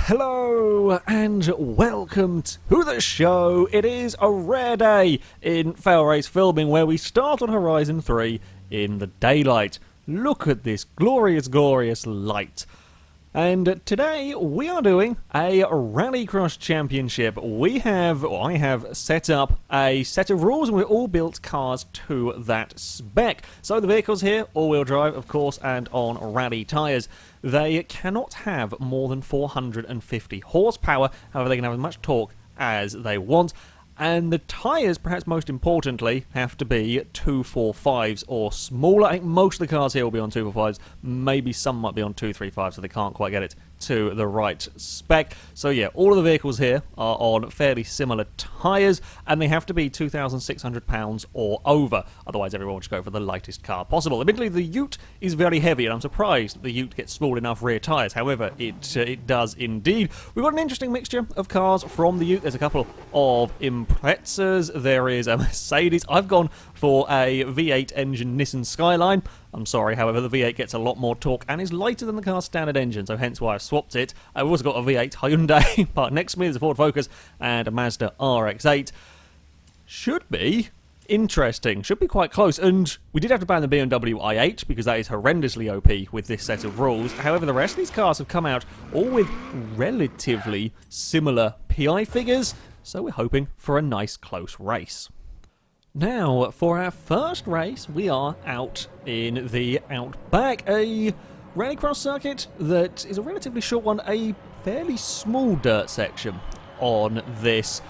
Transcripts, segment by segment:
Hello and welcome to the show. It is a rare day in FailRace filming where we start on Horizon 3 in the daylight. Look at this glorious, glorious light. And today we are doing a Rallycross Championship. I have set up a set of rules and we've all built cars to that spec. So the vehicles here, all-wheel drive of course, and on rally tyres. They cannot have more than 450 horsepower, however they can have as much torque as they want. And the tyres, perhaps most importantly, have to be 245s or smaller. I think most of the cars here will be on 245s. Maybe some might be on 235s, so they can't quite get it to the right spec. So yeah, all of the vehicles here are on fairly similar tyres, and they have to be 2,600 pounds or over. Otherwise, everyone will just go for the lightest car possible. Admittedly, the Ute is very heavy, and I'm surprised that the Ute gets small enough rear tyres. However, it does indeed. We've got an interesting mixture of cars from the Ute. There's a couple of Imprezas. There is a Mercedes. I've gone for a V8 engine Nissan Skyline. I'm sorry, however, the V8 gets a lot more torque and is lighter than the car's standard engine, so hence why I've swapped it. I've also got a V8 Hyundai parked next to me. There's a Ford Focus and a Mazda RX-8. Should be interesting. Should be quite close. And we did have to ban the BMW i8 because that is horrendously OP with this set of rules. However, the rest of these cars have come out all with relatively similar PI figures, so we're hoping for a nice close race. Now, for our first race, we are out in the Outback, a Rallycross circuit that is a relatively short one, a fairly small dirt section on this,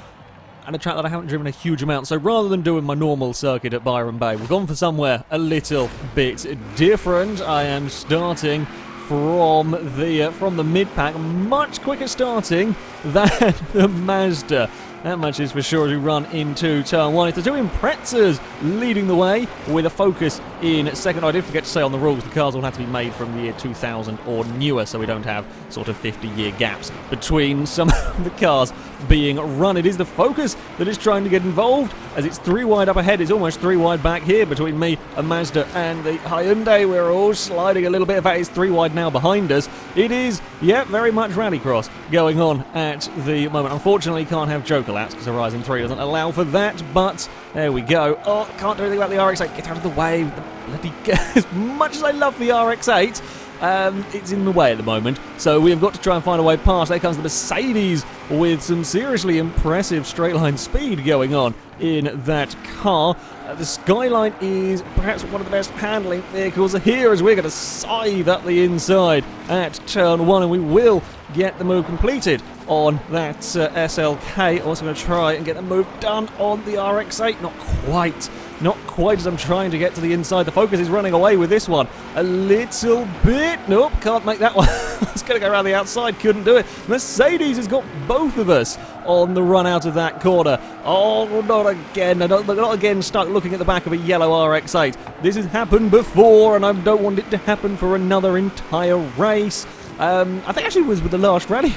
and a track that I haven't driven a huge amount. So rather than doing my normal circuit at Byron Bay, we've gone for somewhere a little bit different. I am starting from the mid-pack, much quicker starting than the Mazda. That much is for sure as we run into turn one. It's the two Imprezas leading the way with a Focus in second. I did forget to say on the rules, the cars all have to be made from the year 2000 or newer, so we don't have sort of 50-year gaps between some of the cars being run. It is the Focus that is trying to get involved, as it's three wide up ahead. It's almost three wide back here between me, a Mazda, and the Hyundai. We're all sliding a little bit. In fact, it's three wide now behind us. It is, yeah, very much Rallycross going on at the moment. Unfortunately, can't have Joker laps because Horizon 3 doesn't allow for that, but there we go. Oh, can't do anything about the RX-8. Get out of the way. The bloody as much as I love the RX-8, it's in the way at the moment, so we have got to try and find a way past. There comes the Mercedes with some seriously impressive straight line speed going on in that car. The Skyline is perhaps one of the best handling vehicles here, as we're going to scythe up the inside at turn one, and we will get the move completed on that SLK. Also going to try and get the move done on the RX-8. Not quite as I'm trying to get to the inside. The Focus is running away with this one a little bit. Nope, can't make that one. I was going to go around the outside, couldn't do it. Mercedes has got both of us on the run out of that corner. Oh, not again. Not again stuck looking at the back of a yellow RX-8. This has happened before, and I don't want it to happen for another entire race. I think actually it was with the last rally.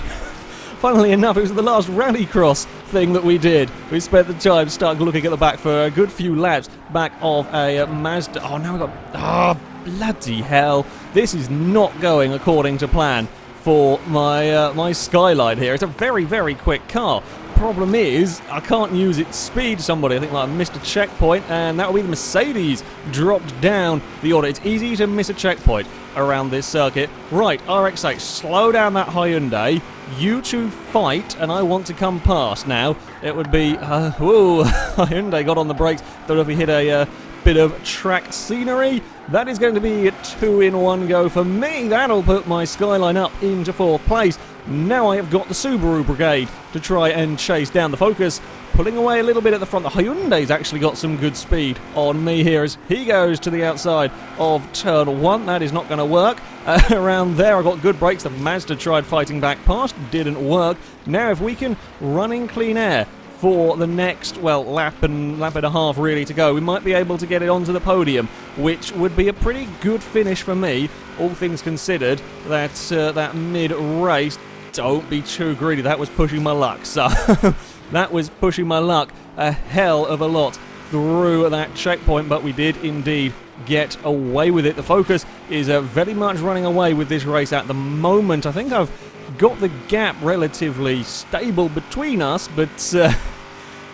Funnily enough, it was the last Rallycross thing that we did. We spent the time stuck looking at the back for a good few laps back of a Mazda. Oh, now we've got... Oh, bloody hell. This is not going according to plan for my Skyline here. It's a very, very quick car. Problem is, I can't use its speed. Somebody, I think, might have missed a checkpoint, and that will be the Mercedes dropped down the order. It's easy to miss a checkpoint around this circuit. Right, RX-8, slow down that Hyundai. You two fight, and I want to come past now. It would be... whoa, Hyundai got on the brakes. Don't know if he hit a bit of track scenery. That is going to be a 2-in-1 go for me. That'll put my Skyline up into fourth place. Now I have got the Subaru Brigade to try and chase down the Focus, pulling away a little bit at the front. The Hyundai's actually got some good speed on me here as he goes to the outside of turn one. That is not going to work. Around there I got good brakes. The Mazda tried fighting back past, didn't work. Now if we can run in clean air for the next, well, lap and a half really to go, we might be able to get it onto the podium, which would be a pretty good finish for me, all things considered. That mid-race, don't be too greedy, that was pushing my luck. So that was pushing my luck a hell of a lot through that checkpoint, but we did indeed get away with it. The Focus is very much running away with this race at the moment. I think I've got the gap relatively stable between us, but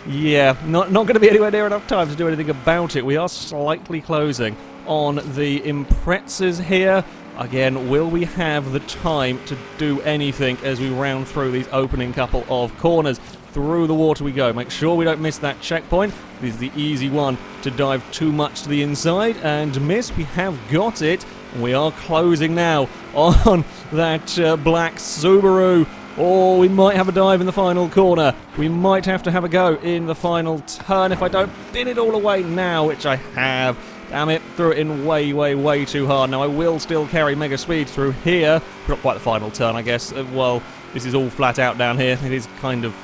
yeah, not going to be anywhere near enough time to do anything about it. We are slightly closing on the Imprezas here. Again, will we have the time to do anything as we round through these opening couple of corners? Through the water we go. Make sure we don't miss that checkpoint. This is the easy one to dive too much to the inside and miss. We have got it. We are closing now on that black Subaru. Oh, we might have a dive in the final corner. We might have to have a go in the final turn if I don't bin it all away now, which I have. Damn it, threw it in way, way, way too hard. Now I will still carry mega speed through here. Not quite the final turn, I guess. Well, this is all flat out down here. It is kind of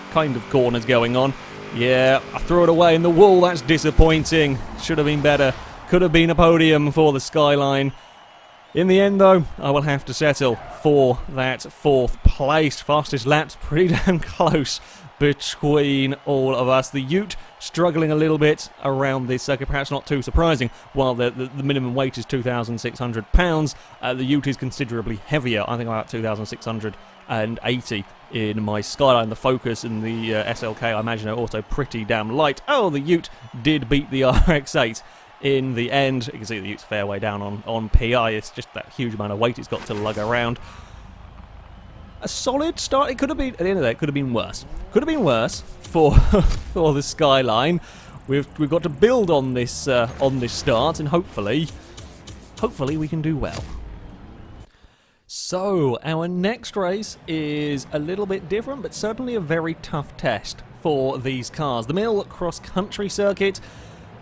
corners going on. Yeah, I threw it away in the wall. That's disappointing. Should have been better. Could have been a podium for the Skyline. In the end, though, I will have to settle for that 4th place. Fastest laps, pretty damn close between all of us. The Ute struggling a little bit around this circuit, perhaps not too surprising. While the minimum weight is 2,600 pounds, the Ute is considerably heavier. I think about 2,680 in my Skyline. The Focus and the SLK, I imagine, are also pretty damn light. Oh, the Ute did beat the RX-8 in the end. You can see the Ute's fair way down on PI. It's just that huge amount of weight it's got to lug around. A solid start. It could have been, at the end of that, it could have been worse. Could have been worse for for the Skyline. We've got to build on this start, and hopefully we can do well. So our next race is a little bit different, but certainly a very tough test for these cars. The Mill Cross Country Circuit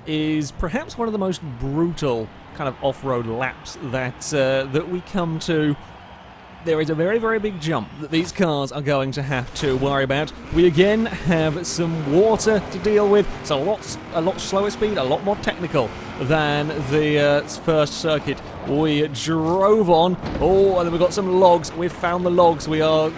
is perhaps one of the most brutal kind of off-road laps that we come to. There is a very, very big jump that these cars are going to have to worry about. We again have some water to deal with. It's a lot slower speed, a lot more technical than the first circuit we drove on. Oh, and then we've got some logs. We've found the logs. We are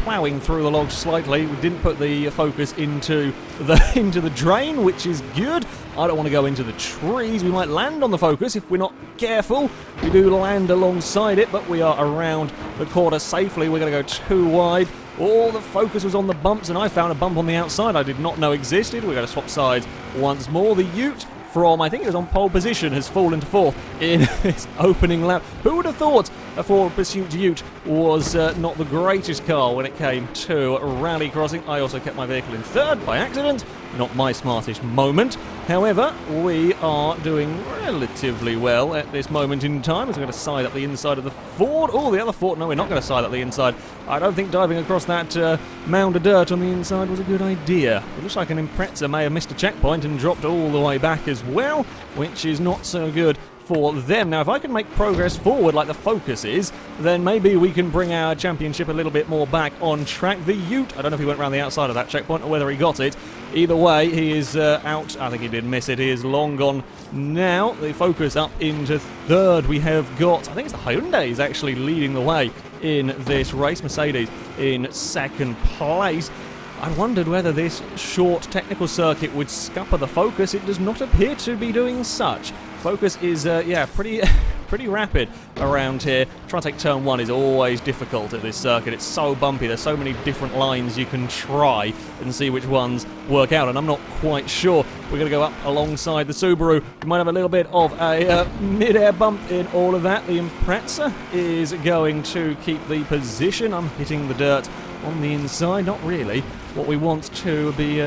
ploughing through the logs slightly. We didn't put the Focus into the drain, which is good. I don't want to go into the trees. We might land on the Focus if we're not careful. We do land alongside it, but we are around the corner safely. We're going to go too wide. Oh, the Focus was on the bumps, and I found a bump on the outside I did not know existed. We're going to swap sides once more. The Ute, from, I think it was on pole position, has fallen to 4th in this opening lap. Who would have thought a Ford Pursuit Ute was not the greatest car when it came to rally crossing? I also kept my vehicle in 3rd by accident. Not my smartest moment. However, we are doing relatively well at this moment in time, as we're going to side up the inside of the Ford. Oh, the other Ford. No, we're not going to side up the inside. I don't think diving across that mound of dirt on the inside was a good idea. It looks like an Impreza may have missed a checkpoint and dropped all the way back as well, which is not so good for them. Now, if I can make progress forward like the Focus is, then maybe we can bring our championship a little bit more back on track. The Ute, I don't know if he went around the outside of that checkpoint or whether he got it. Either way, he is out. I think he did miss it. He is long gone now. The Focus up into 3rd. We have got, I think it's the Hyundai actually leading the way in this race. Mercedes in 2nd place. I wondered whether this short technical circuit would scupper the Focus. It does not appear to be doing such. Focus is, yeah, pretty rapid around here. Trying to take turn 1 is always difficult at this circuit. It's so bumpy. There's so many different lines you can try and see which ones work out, and I'm not quite sure. We're going to go up alongside the Subaru. We might have a little bit of a mid-air bump in all of that. The Impreza is going to keep the position. I'm hitting the dirt on the inside. Not really what we want to be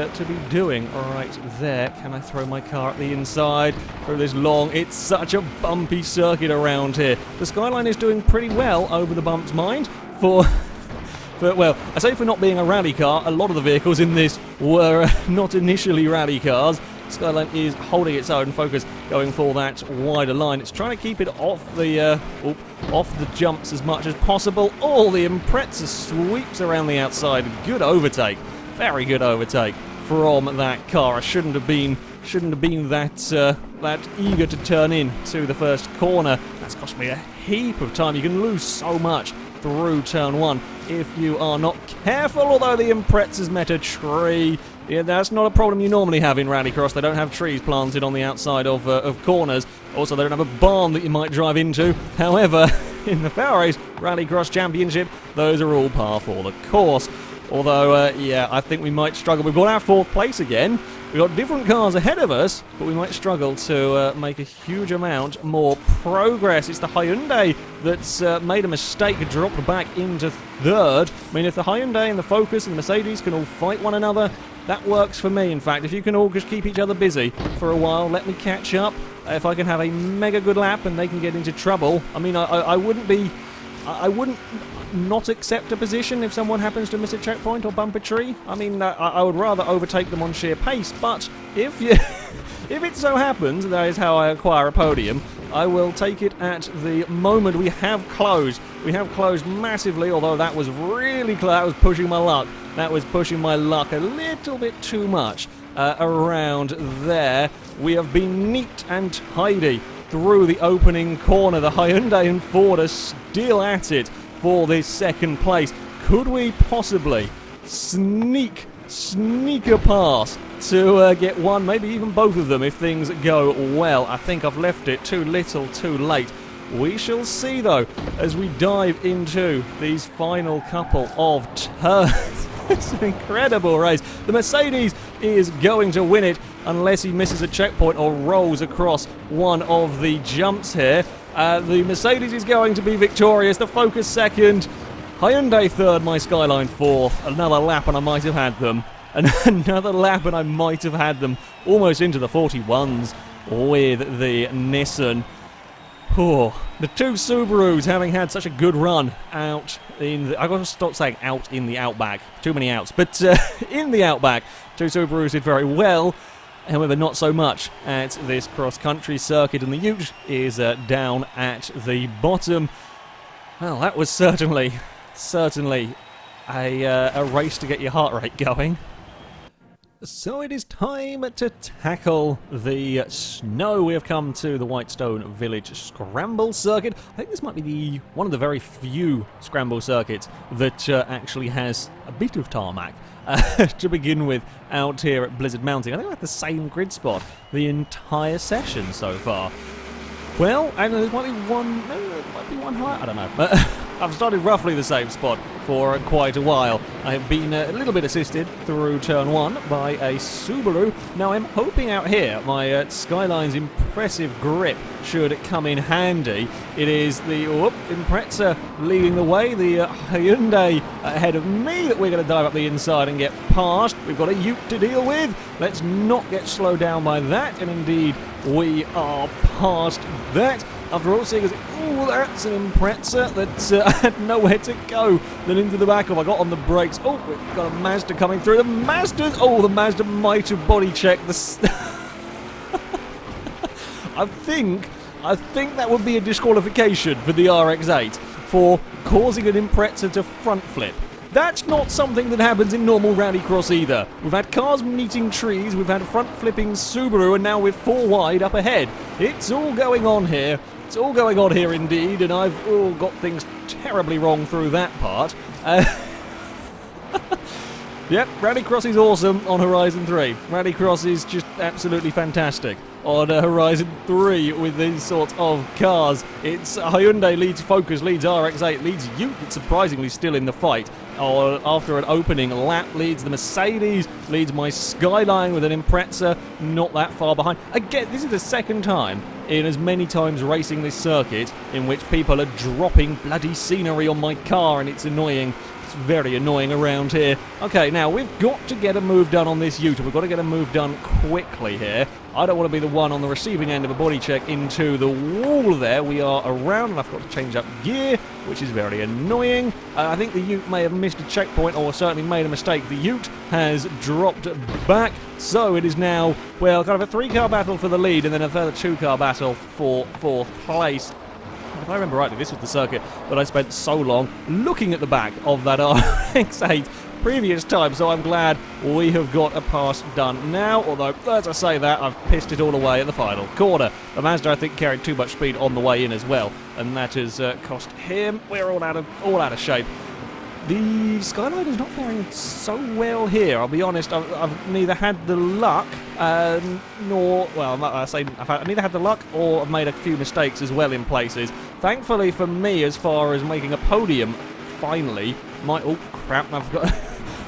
doing. Right there. Can I throw my car at the inside through this long? It's such a bumpy circuit around here. The Skyline is doing pretty well over the bumps, mind. Well, I say for not being a rally car, a lot of the vehicles in this were not initially rally cars. Skyline is holding its own. Focus going for that wider line. It's trying to keep it off the jumps as much as possible. Oh, the Impreza sweeps around the outside. Good overtake. Very good overtake from that car. I shouldn't have been that eager to turn in to the first corner. That's cost me a heap of time. You can lose so much through turn 1 if you are not careful, although the Impreza's met a tree. Yeah, that's not a problem you normally have in Rallycross. They don't have trees planted on the outside of corners. Also, they don't have a barn that you might drive into. However, in the FailRace Rallycross Championship, those are all par for the course. Although, yeah, I think we might struggle. We've got our 4th place again. We've got different cars ahead of us, but we might struggle to make a huge amount more progress. It's the Hyundai that's made a mistake, dropped back into 3rd. I mean, if the Hyundai and the Focus and the Mercedes can all fight one another, that works for me, in fact. If you can all just keep each other busy for a while, let me catch up. If I can have a mega good lap and they can get into trouble, I mean, I wouldn't not accept a position if someone happens to miss a checkpoint or bump a tree. I mean, I would rather overtake them on sheer pace, but if it so happens that is how I acquire a podium, I will take it at the moment. We have closed. We have closed massively, although that was really close. That was pushing my luck. That was pushing my luck a little bit too much around there. We have been neat and tidy through the opening corner. The Hyundai and Ford are still at it for this 2nd place. Could we possibly sneak a pass to get one, maybe even both of them if things go well? I think I've left it too little too late. We shall see though as we dive into these final couple of turns. It's an incredible race. The Mercedes is going to win it unless he misses a checkpoint or rolls across one of the jumps here. The Mercedes is going to be victorious. The Focus 2nd, Hyundai 3rd, my Skyline 4th. Another lap and I might have had them. Another lap and I might have had them. Almost into the 41s with the Nissan. Oh, the 2 Subarus having had such a good run out in the... I've got to stop saying out in the Outback. Too many outs. But in the Outback, 2 Subarus did very well. However, not so much at this cross-country circuit, and the Ute is down at the bottom. Well, that was certainly a race to get your heart rate going. So it is time to tackle the snow. We have come to the Whitestone Village Scramble Circuit. I think this might be one of the very few scramble circuits that actually has a bit of tarmac. To begin with, out here at Blizzard Mountain. I think we had the same grid spot the entire session so far. Well, and there might be one higher, I don't know. But I've started roughly the same spot for quite a while. I have been a little bit assisted through turn 1 by a Subaru. Now I'm hoping out here my Skyline's impressive grip should come in handy. It is the Impreza leading the way, the Hyundai ahead of me that we're going to dive up the inside and get past. We've got a Ute to deal with. Let's not get slowed down by that, and indeed we are past that. After all, seeing as that's an Impreza that had nowhere to go than into the back of. I got on the brakes. Oh, we've got a Mazda coming through. The Mazda might have body checked the... I think that would be a disqualification for the RX-8 for causing an Impreza to front flip. That's not something that happens in normal Rallycross either. We've had cars meeting trees, we've had a front-flipping Subaru, and now we're 4 wide up ahead. It's all going on here. It's all going on here indeed, and I've got things terribly wrong through that part. Yep, Rallycross is awesome on Horizon 3. Rallycross is just absolutely fantastic on Horizon 3 with these sorts of cars. It's Hyundai leads Focus, leads RX-8, leads Ute, it's surprisingly still in the fight. After an opening lap, leads the Mercedes, leads my Skyline with an Impreza not that far behind. Again, this is the 2nd time in as many times racing this circuit in which people are dropping bloody scenery on my car, and it's annoying. It's very annoying around here. Okay, now we've got to get a move done on this Ute. We've got to get a move done quickly here. I don't want to be the one on the receiving end of a body check into the wall there. We are around, and I've got to change up gear, which is very annoying. I think the Ute may have missed a checkpoint, or certainly made a mistake. The Ute has dropped back, so it is now, well, kind of a 3-car battle for the lead, and then a further 2-car battle for 4th place. If I remember rightly, this was the circuit that I spent so long looking at the back of that RX-8 previous time, so I'm glad we have got a pass done now, although, as I say that, I've pissed it all away at the final corner. The Mazda, I think, carried too much speed on the way in as well, and that has cost him. We're all out of shape. The Skyline is not faring so well here, I'll be honest. I've neither had the luck, nor... Well, I've neither had the luck or I've made a few mistakes as well in places. Thankfully for me, as far as making a podium, finally, oh crap, I've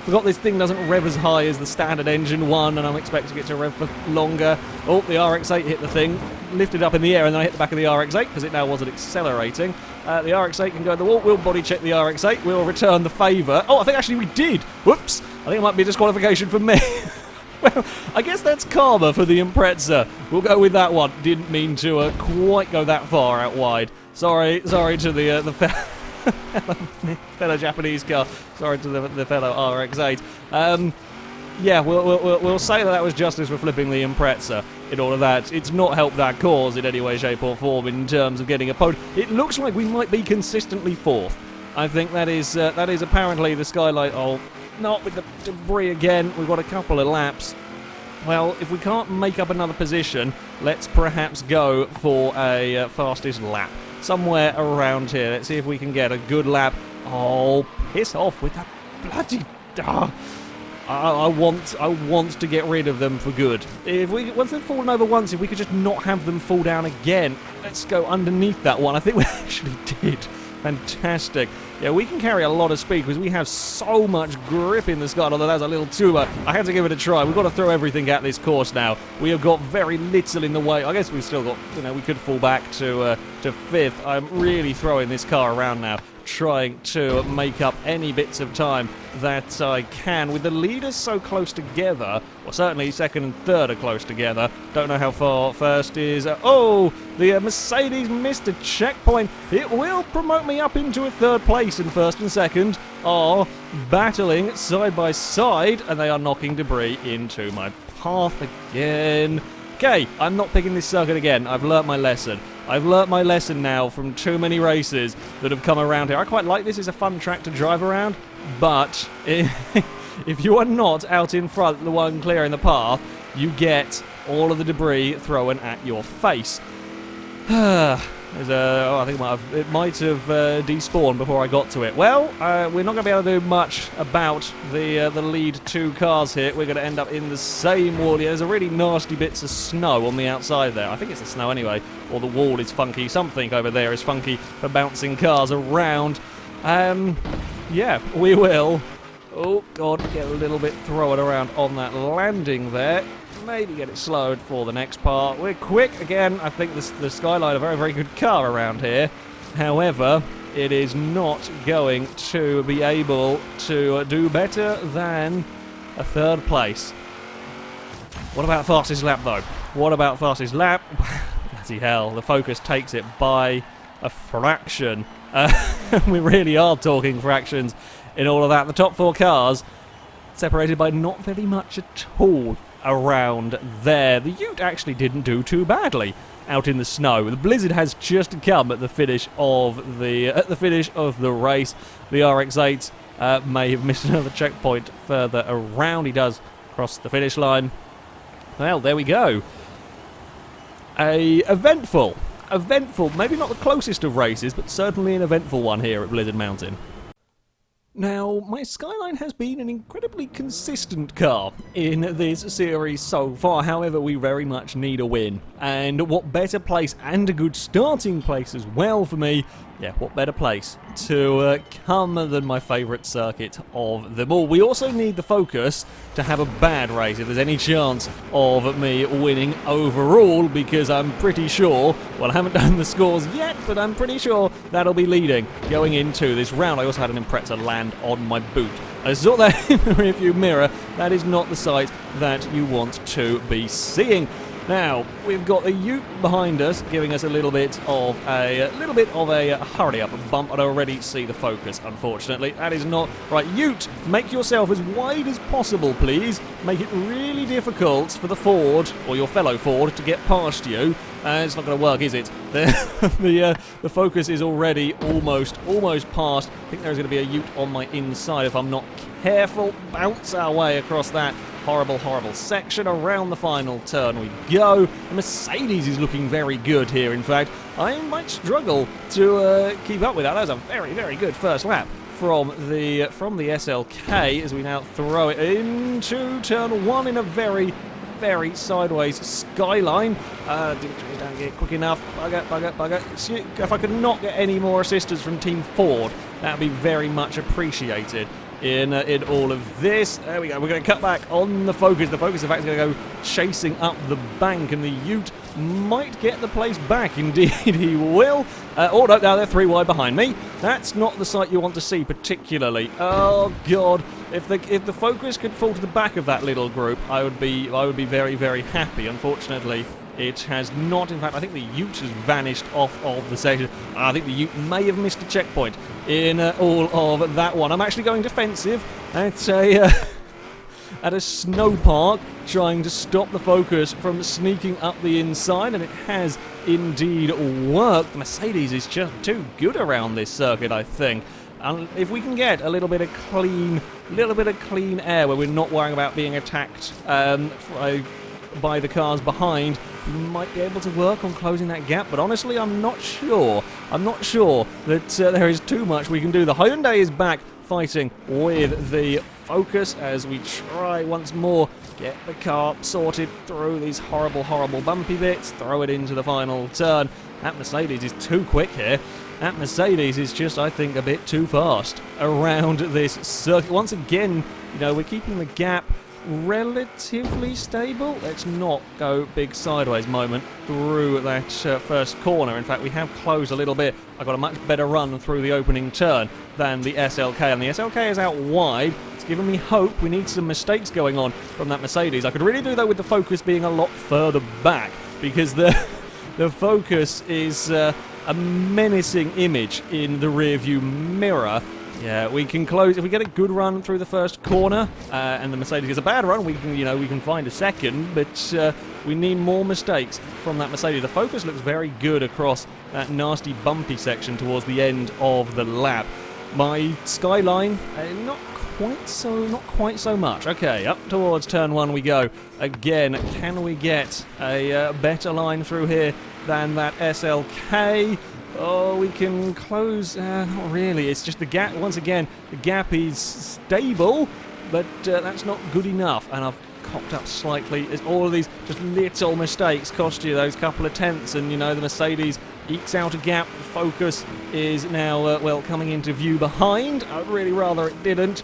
forgot this thing doesn't rev as high as the standard engine one, and I'm expecting it to rev for longer. Oh, the RX-8 hit the thing, lifted up in the air, and then I hit the back of the RX-8 because it now wasn't accelerating. The RX-8 can go in the wall. We'll body check the RX-8. We'll return the favour. Oh, I think actually we did. Whoops. I think it might be a disqualification for me. Well, I guess that's karma for the Impreza. We'll go with that one. Didn't mean to quite go that far out wide. Sorry to the fellow Japanese car. Sorry to the fellow RX-8. Yeah, we'll say that was justice for flipping the Impreza in all of that. It's not helped that cause in any way, shape or form in terms of getting a podium. It looks like we might be consistently fourth. I think that is apparently the Skylight. Oh, not with the debris again. We've got a couple of laps. Well, if we can't make up another position, let's perhaps go for a fastest lap. Somewhere around here. Let's see if we can get a good lap. Oh, piss off with that bloody... I want to get rid of them for good. Once they've fallen over once, if we could just not have them fall down again. Let's go underneath that one. I think we actually did. Fantastic. Yeah, we can carry a lot of speed because we have so much grip in the sky, although that's a little too much. I had to give it a try. We've got to throw everything at this course now. We have got very little in the way. I guess we've still got, we could fall back to fifth. I'm really throwing this car around now, trying to make up any bits of time that I can. With the leaders so close together, well, certainly second and third are close together. Don't know how far first is. Oh, the Mercedes missed a checkpoint. It will promote me up into a third place, and first and second are battling side by side, and they are knocking debris into my path again. Okay, I'm not picking this circuit again. I've learnt my lesson. I've learnt my lesson now from too many races that have come around here. I quite like this. It's a fun track to drive around, but if you are not out in front, the one clearing the path, you get all of the debris thrown at your face. I think it might have despawned before I got to it. Well, we're not going to be able to do much about the lead two cars here. We're going to end up in the same wall. There's a really nasty bits of snow on the outside there. I think it's the snow anyway, or the wall is funky. Something over there is funky for bouncing cars around. Yeah, we will. Oh, God, get a little bit thrown around on that landing there. Maybe get it slowed for the next part. We're quick again. I think the Skyline a very, very good car around here. However, it is not going to be able to do better than a third place. What about fastest lap, though? What about fastest lap? Bloody hell, the Focus takes it by a fraction. We really are talking fractions in all of that. The top four cars separated by not very much at all around there. The Ute actually didn't do too badly out in the snow. The blizzard has just come at the finish of the race. The RX-8 may have missed another checkpoint further around. He does cross the finish line. Well, there we go. Eventful, maybe not the closest of races, but certainly an eventful one here at Blizzard Mountain. Now, my Skyline has been an incredibly consistent car in this series so far. However, we very much need a win. And what better place, and a good starting place as well for me, yeah, what better place to come than my favourite circuit of them all. We also need the Focus to have a bad race if there's any chance of me winning overall, because I'm pretty sure, well, I haven't done the scores yet, but I'm pretty sure that'll be leading going into this round. I also had an Impreza land on my boot. I saw that in the rearview mirror. That is not the sight that you want to be seeing. Now, we've got the Ute behind us, giving us a little bit of a hurry-up bump. I already see the Focus, unfortunately. That is not right. Ute, make yourself as wide as possible, please. Make it really difficult for the Ford, or your fellow Ford, to get past you. It's not going to work, is it? The Focus is already almost past. I think there's going to be a Ute on my inside if I'm not careful. Bounce our way across that horrible section. Around the final turn we go. The Mercedes is looking very good here, in fact. I might struggle to keep up with that. That was a very, very good first lap from the SLK as we now throw it into turn 1 in a very sideways skyline. Don't get quick enough. Bugger. If I could not get any more assistance from Team Ford, that would be very much appreciated in all of this. There we go. We're going to cut back on the Focus. The Focus, in fact, is going to go chasing up the bank, and the Ute might get the place back. Indeed, he will. Oh, no, now they're 3 wide behind me. That's not the sight you want to see particularly. Oh, God. If the Focus could fall to the back of that little group, I would be very happy. Unfortunately, it has not. In fact, I think the Ute has vanished off of the section. I think the Ute may have missed a checkpoint in all of that one. I'm actually going defensive at a snow park, trying to stop the Focus from sneaking up the inside, and it has indeed worked. The Mercedes is just too good around this circuit, I think. And if we can get a little bit of clean air where we're not worrying about being attacked by the cars behind, we might be able to work on closing that gap. But honestly, I'm not sure that there is too much we can do. The Hyundai is back fighting with the Focus as we try once more get the car sorted through these horrible bumpy bits, throw it into the final turn. That Mercedes is too quick here. That Mercedes is just, I think, a bit too fast around this circuit. Once again, we're keeping the gap relatively stable. Let's not go big sideways moment through that first corner. In fact, we have closed a little bit. I got a much better run through the opening turn than the SLK, and the SLK is out wide. It's given me hope. We need some mistakes going on from that Mercedes. I could really do, though, with the Focus being a lot further back, because the Focus is a menacing image in the rear-view mirror. Yeah, we can close if we get a good run through the first corner, and the Mercedes gets a bad run. We can find a second, but we need more mistakes from that Mercedes. The Focus looks very good across that nasty bumpy section towards the end of the lap. My Skyline, not quite so much. Okay, up towards turn 1 we go. Again, can we get a better line through here than that SLK? Oh, we can close. Not really. It's just the gap. Once again, the gap is stable, but that's not good enough. And I've cocked up slightly. As all of these just little mistakes cost you those couple of tenths, and the Mercedes ekes out a gap. The Focus is now coming into view behind. I'd really rather it didn't.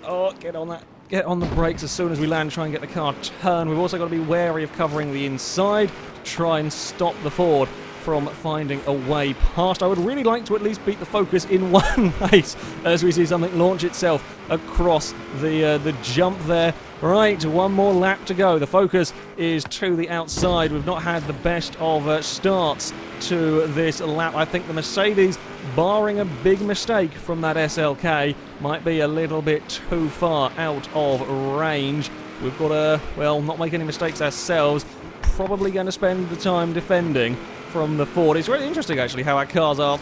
Oh, get on that. Get on the brakes as soon as we land. Try and get the car turned. We've also got to be wary of covering the inside to try and stop the Ford from finding a way past. I would really like to at least beat the Focus in one race as we see something launch itself across the jump there. Right, one more lap to go. The Focus is to the outside. We've not had the best of starts to this lap. I think the Mercedes, barring a big mistake from that SLK, might be a little bit too far out of range. We've got to, not make any mistakes ourselves. Probably going to spend the time defending from the Ford. It's really interesting, actually, how our cars are,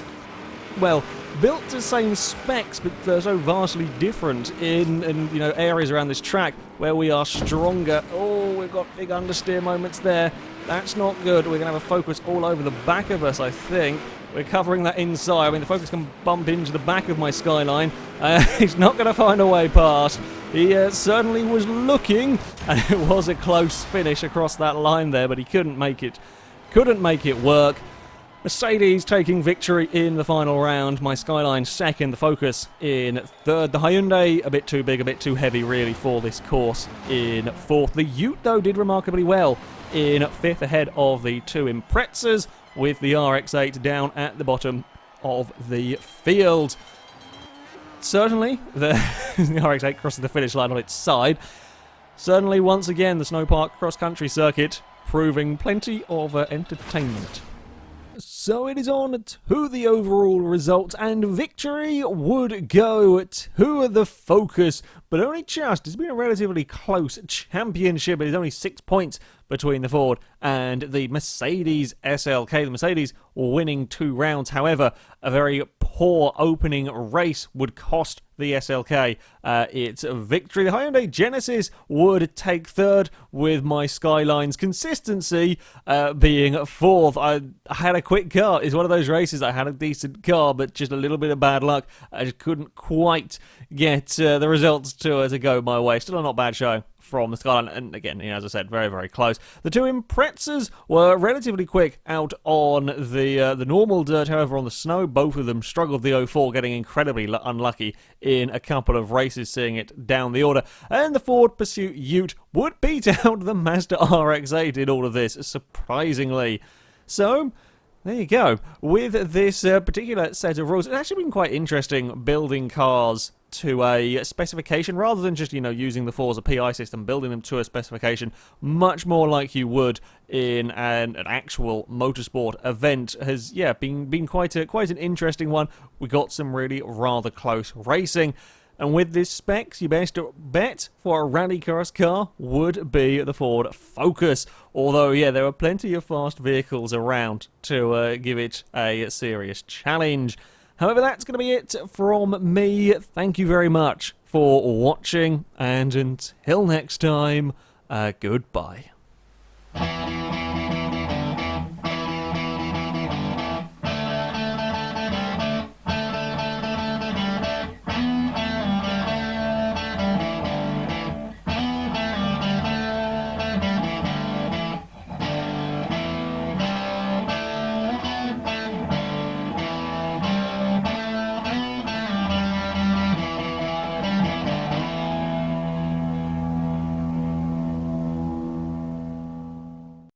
built to the same specs, but they're so vastly different in areas around this track where we are stronger. Oh, we've got big understeer moments there. That's not good. We're going to have a Focus all over the back of us, I think. We're covering that inside. I mean, the Focus can bump into the back of my Skyline. He's not going to find a way past. He certainly was looking, and it was a close finish across that line there, but he couldn't make it work. Mercedes taking victory in the final round. My Skyline second, the Focus in third. The Hyundai a bit too big, a bit too heavy really for this course in fourth. The Ute, though, did remarkably well in fifth, ahead of the two Imprezas, with the RX-8 down at the bottom of the field. Certainly, the RX-8 crosses the finish line on its side. Certainly, once again, the Snowpark cross-country circuit proving plenty of entertainment. So it is on to the overall result, and victory would go to the Focus, but only just. It's been a relatively close championship. It is only 6 points between the Ford and the Mercedes SLK. The Mercedes winning 2 rounds. However, a very poor opening race would cost the SLK its victory. The Hyundai Genesis would take third, with my Skyline's consistency being fourth. I had a quick car. It's one of those races. I had a decent car, but just a little bit of bad luck. I just couldn't quite get the results to go my way. Still a not bad show from the Skyline, and again, as I said, very, very close. The two Imprezas were relatively quick out on the normal dirt. However, on the snow, both of them struggled the 04, getting incredibly unlucky in a couple of races, seeing it down the order. And the Ford Pursuit Ute would beat out the Mazda RX-8 in all of this, surprisingly. So there you go. With this particular set of rules, it's actually been quite interesting building cars to a specification, rather than just, using the Forza PI system, building them to a specification, much more like you would in an actual motorsport event, has, been quite an interesting one. We got some really rather close racing. And with this specs, your best bet for a rallycross car would be the Ford Focus. Although, there are plenty of fast vehicles around to give it a serious challenge. However, that's going to be it from me. Thank you very much for watching, and until next time, goodbye.